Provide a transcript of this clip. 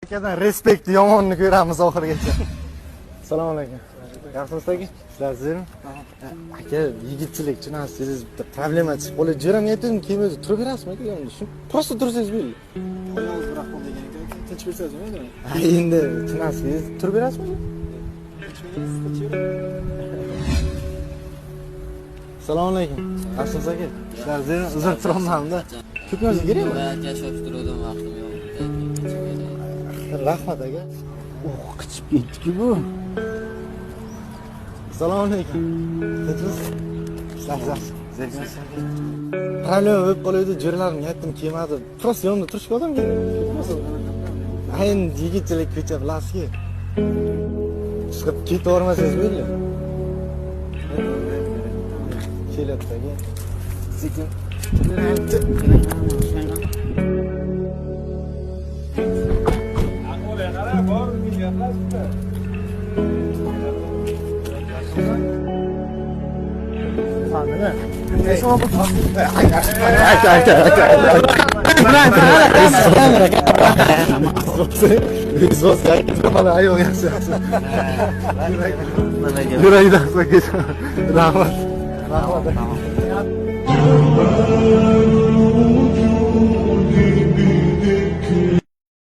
Akadan respekt yomonni ko'ramiz oxirigacha. Assalomu alaykum. Yaxshimisiz aka? Sizlarmi? Aka, yigitchilik tushunasiz, bitta problema chiqib qolib jo'ramayaptimi? Keyin o'zi turib berasizmi aka? Shu prosta tursangiz bo'ldi. Qo'lingiz biroq qol degan ekan, tinch bersangiz bo'ladi. Ha, endi tushunasiz, turib berasizmi? Assalomu alaykum. Yaxshimisiz aka? Sizlarmi? Uzr turolmadim-da. Ko'p narsa kerakmi? Aka shoshtiruvdim, vaqtim yo'q. Rahmat aka. Qichib ketdi-ku bu. Assalomu alaykum. Tinchmisiz? Problema bo'lib qoldi, jo'ralarim yetdim kelmadi. Prosta yonimda turishga odam kerak. Ayin yigitchilik ko'cha bilasiz-ku. Chiqib ketavermasangiz bo'ldi. Kelyapti aka. Sekin. Rahmat.